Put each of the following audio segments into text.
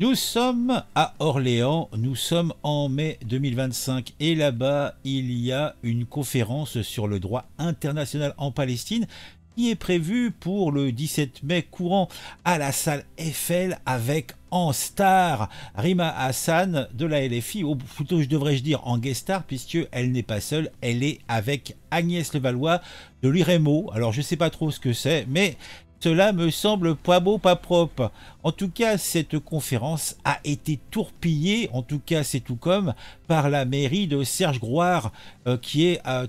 Nous sommes à Orléans, nous sommes en mai 2025 et là-bas il y a une conférence sur le droit international en Palestine qui est prévue pour le 17 mai courant à la salle Eiffel avec en star Rima Hassan de la LFI, ou plutôt je devrais dire en guest star puisque elle n'est pas seule, elle est avec Agnès Levallois de l'UREMO. Alors je ne sais pas trop ce que c'est, mais cela me semble pas beau, pas propre. En tout cas, cette conférence a été tourpillée, en tout cas c'est tout comme, par la mairie de Serge Grouard, qui est à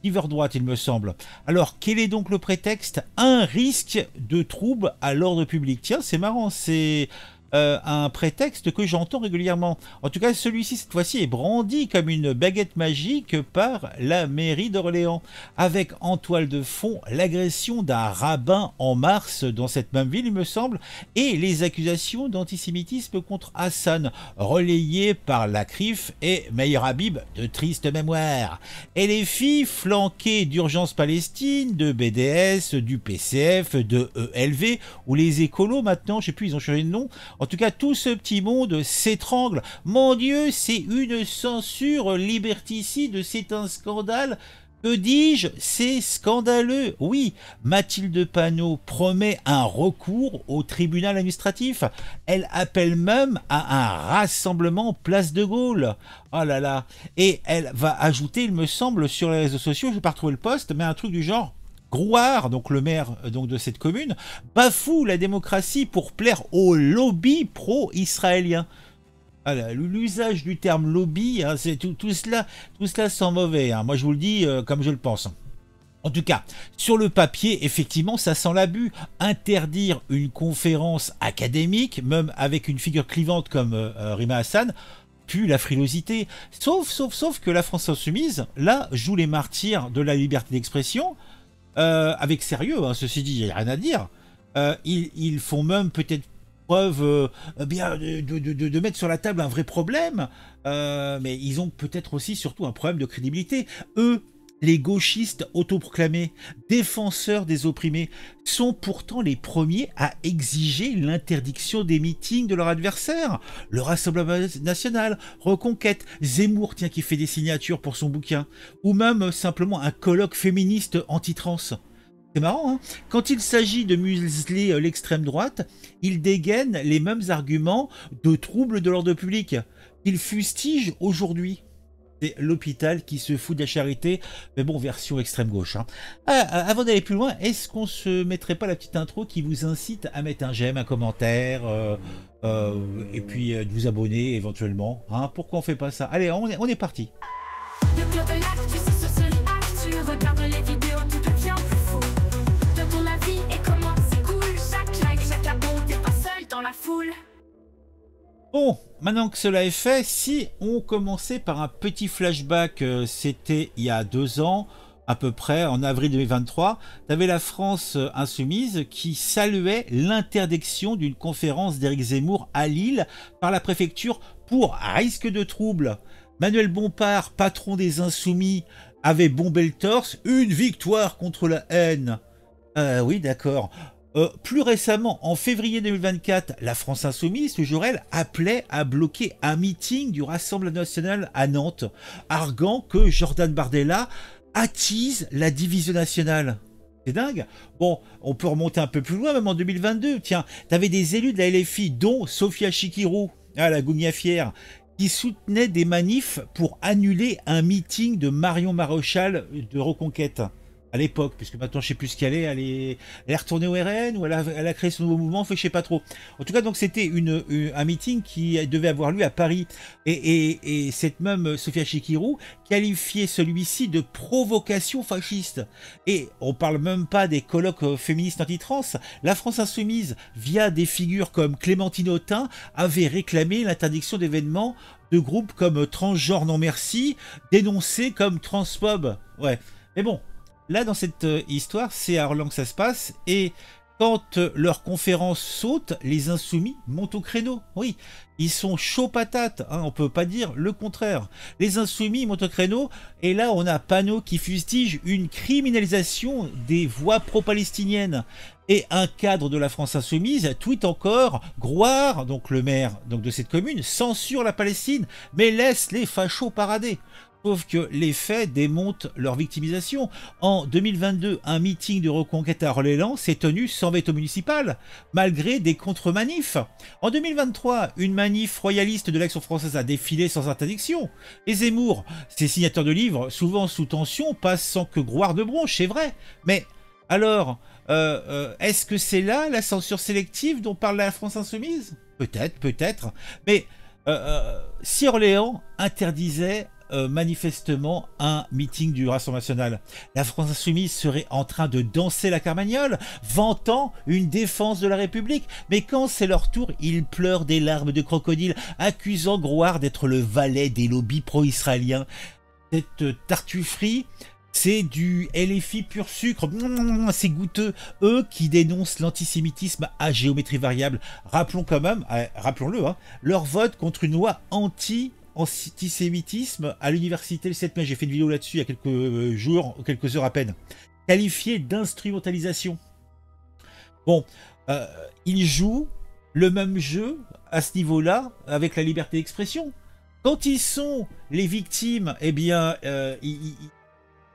river droite, il me semble. Alors, quel est donc le prétexte? Un risque de trouble à l'ordre public. Tiens, c'est marrant, c'est un prétexte que j'entends régulièrement. En tout cas, celui-ci, cette fois-ci, est brandi comme une baguette magique par la mairie d'Orléans, avec en toile de fond l'agression d'un rabbin en mars dans cette même ville, il me semble, et les accusations d'antisémitisme contre Hassan, relayées par la CRIF et Meir Habib de triste mémoire. Et les filles flanquées d'Urgence Palestine, de BDS, du PCF, de ELV, ou les écolos maintenant, je sais plus, ils ont changé de nom. En tout cas, tout ce petit monde s'étrangle. Mon Dieu, c'est une censure liberticide, c'est un scandale. Que dis-je? C'est scandaleux. Oui, Mathilde Panot promet un recours au tribunal administratif. Elle appelle même à un rassemblement place de Gaulle. Oh là là. Et elle va ajouter, il me semble, sur les réseaux sociaux, je n'ai pas retrouvé le post, mais un truc du genre: Grouard, donc le maire donc de cette commune, bafoue la démocratie pour plaire au lobby pro-israélien. Voilà, l'usage du terme lobby, hein, c'est tout cela sent mauvais. Hein. Moi, je vous le dis comme je le pense. En tout cas, sur le papier, effectivement, ça sent l'abus. Interdire une conférence académique, même avec une figure clivante comme Rima Hassan, pue la frilosité. Sauf que la France Insoumise, là, joue les martyrs de la liberté d'expression. Avec sérieux, hein, ceci dit, il n'y a rien à dire. Ils font même peut-être preuve bien de mettre sur la table un vrai problème, mais ils ont peut-être aussi surtout un problème de crédibilité. Eux, les gauchistes autoproclamés, défenseurs des opprimés, sont pourtant les premiers à exiger l'interdiction des meetings de leurs adversaires. Le Rassemblement National, Reconquête, Zemmour, tiens, qui fait des signatures pour son bouquin, ou même simplement un colloque féministe anti-trans. C'est marrant, hein. Quand il s'agit de museler l'extrême droite, ils dégainent les mêmes arguments de troubles de l'ordre public. Ils fustigent aujourd'hui. C'est l'hôpital qui se fout de la charité, mais bon, version extrême gauche. Hein. Avant d'aller plus loin, est-ce qu'on se mettrait pas la petite intro qui vous incite à mettre un j'aime, un commentaire, et puis de vous abonner éventuellement, hein? Pourquoi on fait pas ça? Allez, on est parti. Le club de l'actu, c'est sur ce actu, regarde les vidéos, tout devient plus fou. De ton avis et comment c'est cool, chaque like, chaque abon, t'es pas seul dans la foule. Bon, maintenant que cela est fait, si on commençait par un petit flashback, c'était il y a 2 ans, à peu près, en avril 2023, tu avais la France insoumise qui saluait l'interdiction d'une conférence d'Éric Zemmour à Lille par la préfecture pour risque de trouble. Manuel Bompard, patron des Insoumis, avait bombé le torse, une victoire contre la haine. Oui, d'accord. Plus récemment, en février 2024, la France Insoumise, toujours elle, appelait à bloquer un meeting du Rassemblement National à Nantes, arguant que Jordan Bardella attise la division nationale. C'est dingue. Bon, on peut remonter un peu plus loin, même en 2022. Tiens, t'avais des élus de la LFI, dont Sophia Chikirou, la Gougnafière, qui soutenaient des manifs pour annuler un meeting de Marion Maréchal de Reconquête. À l'époque, puisque maintenant je sais plus ce qu'elle est, elle est retournée au RN ou elle a créé son nouveau mouvement, je sais pas trop. En tout cas, donc c'était un meeting qui devait avoir lieu à Paris. Et cette même Sophia Chikirou qualifiait celui-ci de provocation fasciste. Et on parle même pas des colloques féministes anti-trans. La France Insoumise, via des figures comme Clémentine Autain, avait réclamé l'interdiction d'événements de groupes comme Transgenre Non Merci, dénoncés comme transphobes. Ouais, mais bon. Là, dans cette histoire, c'est à Orléans que ça se passe, et quand leur conférence saute, les Insoumis montent au créneau. Oui, ils sont chauds patates, hein, on peut pas dire le contraire. Les Insoumis montent au créneau, et là, on a Panot qui fustige une criminalisation des voix pro-palestiniennes. Et un cadre de la France Insoumise tweet encore: Grouard, donc le maire donc de cette commune, censure la Palestine, mais laisse les fachos parader. Sauf que les faits démontrent leur victimisation. En 2022, un meeting de reconquête à Orléans s'est tenu sans veto municipal, malgré des contre-manifs. En 2023, une manif royaliste de l'Action française a défilé sans interdiction. Et Zemmour, ces signateurs de livres, souvent sous tension, passent sans que Grouard de bronche, c'est vrai. Mais alors, est-ce que c'est là la censure sélective dont parle la France Insoumise? Peut-être, peut-être. Mais si Orléans interdisait manifestement un meeting du Rassemblement national, la France Insoumise serait en train de danser la carmagnole, vantant une défense de la République. Mais quand c'est leur tour, ils pleurent des larmes de crocodile, accusant Grouard d'être le valet des lobbies pro-israéliens. Cette tartufferie, c'est du LFI pur sucre, c'est goûteux. Eux qui dénoncent l'antisémitisme à géométrie variable. Rappelons quand même, rappelons-le, leur vote contre une loi antisémitisme à l'université le 7 mai. J'ai fait une vidéo là-dessus il y a quelques jours, quelques heures à peine. Qualifié d'instrumentalisation. Bon, ils jouent le même jeu à ce niveau-là avec la liberté d'expression. Quand ils sont les victimes, eh bien,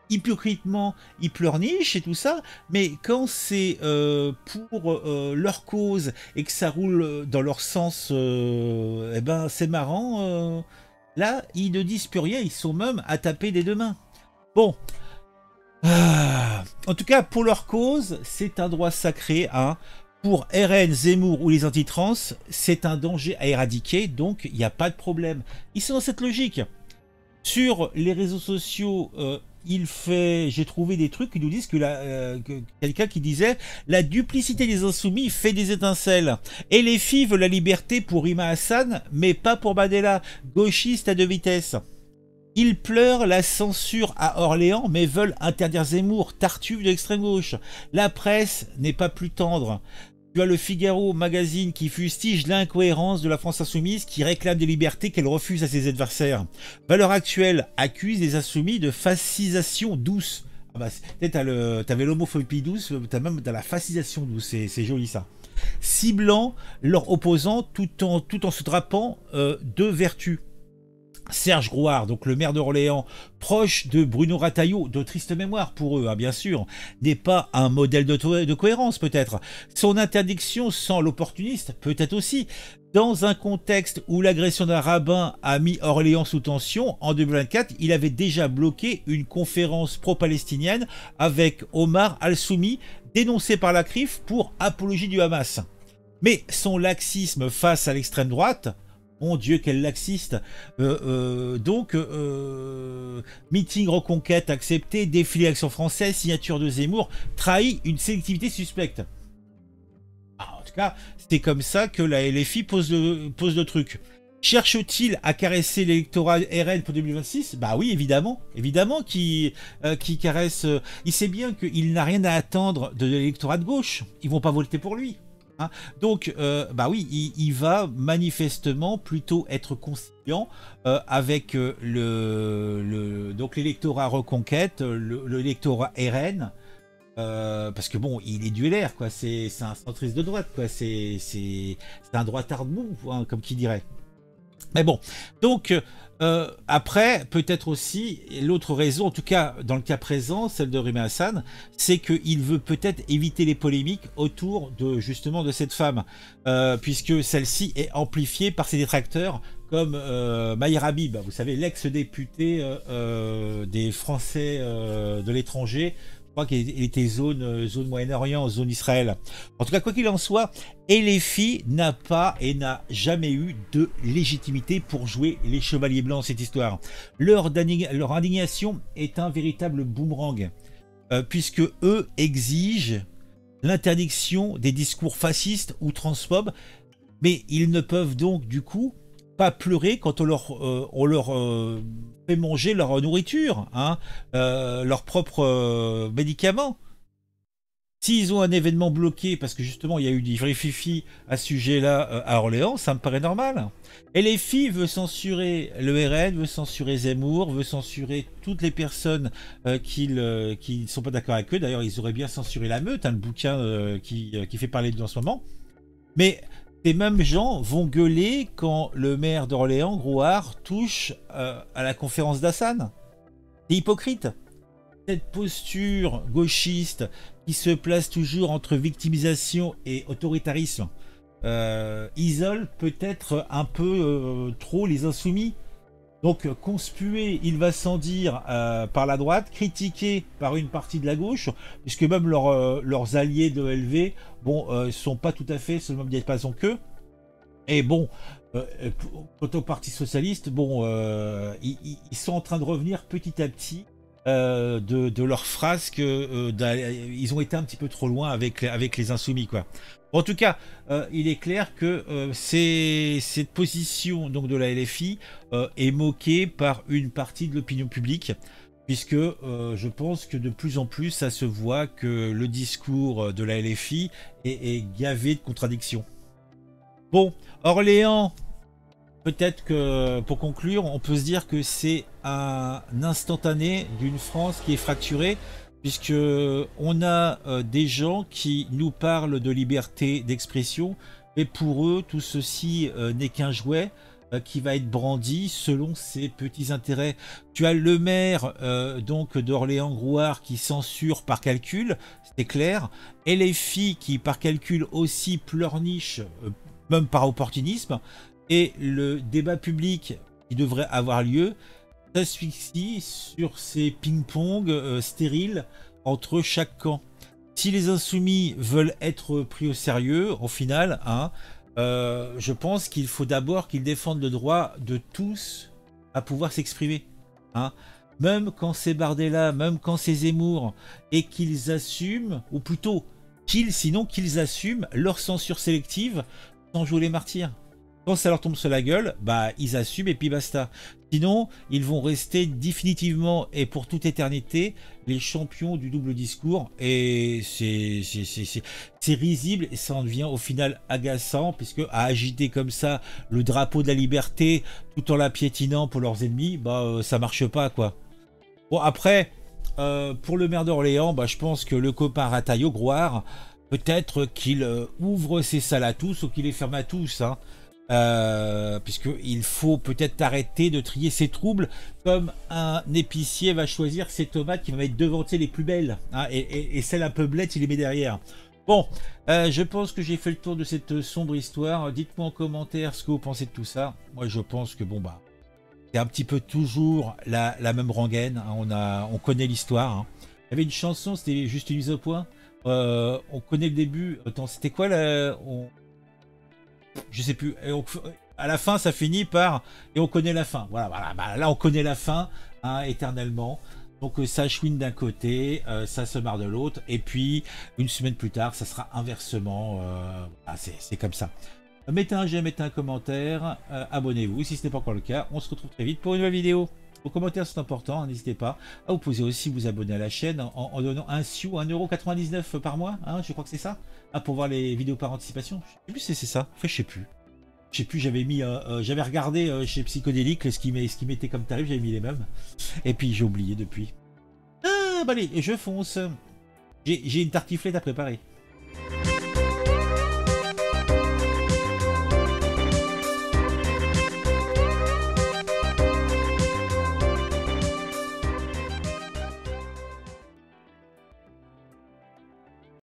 hypocritement, ils pleurnichent et tout ça, mais quand c'est pour leur cause et que ça roule dans leur sens, eh ben c'est marrant. Là, ils ne disent plus rien, ils sont même à taper des deux mains. Bon. En tout cas, pour leur cause, c'est un droit sacré. Pour RN, Zemmour ou les antitrans, c'est un danger à éradiquer, donc il n'y a pas de problème. Ils sont dans cette logique. Sur les réseaux sociaux, j'ai trouvé des trucs qui nous disent que quelqu'un qui disait: la duplicité des insoumis fait des étincelles. Et les filles veulent la liberté pour Rima Hassan, mais pas pour Badella, gauchiste à deux vitesses. Ils pleurent la censure à Orléans, mais veulent interdire Zemmour, tartuffe de l'extrême gauche. La presse n'est pas plus tendre. Tu as le Figaro magazine qui fustige l'incohérence de la France Insoumise, qui réclame des libertés qu'elle refuse à ses adversaires. Valeurs Actuelles accuse les Insoumis de fascisation douce. Ah bah, t'avais l'homophobie douce, t'as même la fascisation douce, c'est joli ça. Ciblant leurs opposants tout en se drapant de vertu. Serge Grouard, donc le maire d'Orléans, proche de Bruno Rataillot, de triste mémoire pour eux, bien sûr, n'est pas un modèle de cohérence peut-être. Son interdiction sans l'opportuniste, peut-être aussi. Dans un contexte où l'agression d'un rabbin a mis Orléans sous tension, en 2024, il avait déjà bloqué une conférence pro-palestinienne avec Omar Al-Soumi, dénoncé par la CRIF pour apologie du Hamas. Mais son laxisme face à l'extrême droite, mon Dieu, quel laxiste. Meeting reconquête accepté, défilé Action française, signature de Zemmour, trahit une sélectivité suspecte. En tout cas, c'est comme ça que la LFI pose le truc. Cherche-t-il à caresser l'électorat RN pour 2026? Bah oui, évidemment. Évidemment qu'il caresse. Il sait bien qu'il n'a rien à attendre de l'électorat de gauche. Ils vont pas voter pour lui. Donc, bah oui, il va manifestement plutôt être conciliant avec donc l'électorat reconquête, l'électorat RN, parce que bon, il est duellaire, quoi. C'est un centriste de droite, quoi. C'est un droitard mou, comme qui dirait. Mais bon, donc après, peut-être aussi, l'autre raison, en tout cas dans le cas présent, celle de Rima Hassan, c'est qu'il veut peut-être éviter les polémiques autour justement de cette femme, puisque celle-ci est amplifiée par ses détracteurs, comme Maïr Habib, vous savez, l'ex-député des Français de l'étranger. Je crois qu'il était zone Moyen-Orient, zone Israël. En tout cas, quoi qu'il en soit, LFI n'a pas et n'a jamais eu de légitimité pour jouer les chevaliers blancs dans cette histoire. Leur indignation est un véritable boomerang, puisque eux exigent l'interdiction des discours fascistes ou transphobes, mais ils ne peuvent donc du coup pas pleurer quand on leur fait manger leur nourriture, leurs propres médicaments. S'ils ont un événement bloqué, parce que justement il y a eu des vrais fifi à ce sujet-là à Orléans, ça me paraît normal. Et les filles veulent censurer le RN, veut censurer Zemmour, veut censurer toutes les personnes qui ne sont pas d'accord avec eux. D'ailleurs, ils auraient bien censuré La Meute, hein, le bouquin qui fait parler d'eux en ce moment. Mais ces mêmes gens vont gueuler quand le maire d'Orléans, Grouard, touche à la conférence d'Hassan. C'est hypocrite. Cette posture gauchiste qui se place toujours entre victimisation et autoritarisme isole peut-être un peu trop les insoumis. Donc conspué, il va sans dire par la droite, critiqué par une partie de la gauche, puisque même leurs alliés de LV, bon, sont pas tout à fait sur le même diapason qu'eux. Et bon, quant au Parti Socialiste, bon, ils sont en train de revenir petit à petit de leur phrase que ils ont été un petit peu trop loin avec les insoumis, quoi. En tout cas, il est clair que cette position donc de la LFI est moquée par une partie de l'opinion publique, puisque je pense que de plus en plus ça se voit que le discours de la LFI est gavé de contradictions. Bon, Orléans, peut-être que pour conclure, on peut se dire que c'est un instantané d'une France qui est fracturée, puisque on a des gens qui nous parlent de liberté d'expression, mais pour eux, tout ceci n'est qu'un jouet qui va être brandi selon ses petits intérêts. Tu as le maire donc d'Orléans Grouard qui censure par calcul, c'est clair, et les filles qui par calcul aussi pleurnichent, même par opportunisme. Et le débat public qui devrait avoir lieu s'asphyxie sur ces ping-pong stériles entre chaque camp. Si les insoumis veulent être pris au sérieux, au final, hein, je pense qu'il faut d'abord qu'ils défendent le droit de tous à pouvoir s'exprimer. Hein. Même quand c'est Bardella, même quand c'est Zemmour, et qu'ils assument, ou plutôt qu'ils assument leur censure sélective sans jouer les martyrs. Quand ça leur tombe sur la gueule, bah ils assument et puis basta. Sinon, ils vont rester définitivement et pour toute éternité les champions du double discours. Et c'est risible et ça en devient au final agaçant, puisque à agiter comme ça le drapeau de la liberté tout en la piétinant pour leurs ennemis, bah ça marche pas, quoi. Bon, après, pour le maire d'Orléans, bah, je pense que le copain Rataillot, Grouard, peut-être qu'il ouvre ses salles à tous ou qu'il les ferme à tous, hein. Puisqu'il faut peut-être arrêter de trier ses troubles comme un épicier va choisir ses tomates qui va mettre devant les plus belles, hein, et celles un peu blettes il les met derrière. Bon, je pense que j'ai fait le tour de cette sombre histoire. Dites-moi en commentaire ce que vous pensez de tout ça. Moi je pense que bon bah c'est un petit peu toujours la même rengaine, hein. On connaît l'histoire, hein. Il y avait une chanson, c'était juste une mise au point. On connaît le début. Attends, c'était quoi je sais plus. Et à la fin, ça finit par et on connaît la fin. Voilà. Bah, là, on connaît la fin, hein, éternellement. Donc ça chouine d'un côté, ça se marre de l'autre, et puis une semaine plus tard, ça sera inversement. C'est comme ça. Mettez un j'aime, mettez un commentaire, abonnez-vous si ce n'est pas encore le cas. On se retrouve très vite pour une nouvelle vidéo. Vos commentaires sont importants, hein, n'hésitez pas. Vous pouvez aussi vous abonner à la chaîne en donnant un sioux, 1,99 € par mois, hein, je crois que c'est ça, pour voir les vidéos par anticipation. Je sais plus si c'est ça, en fait je sais plus. J'avais regardé chez Psychodélique ce qui mettait comme tarif, j'avais mis les mêmes. Et puis j'ai oublié depuis. Ah bah allez, je fonce. J'ai une tartiflette à préparer.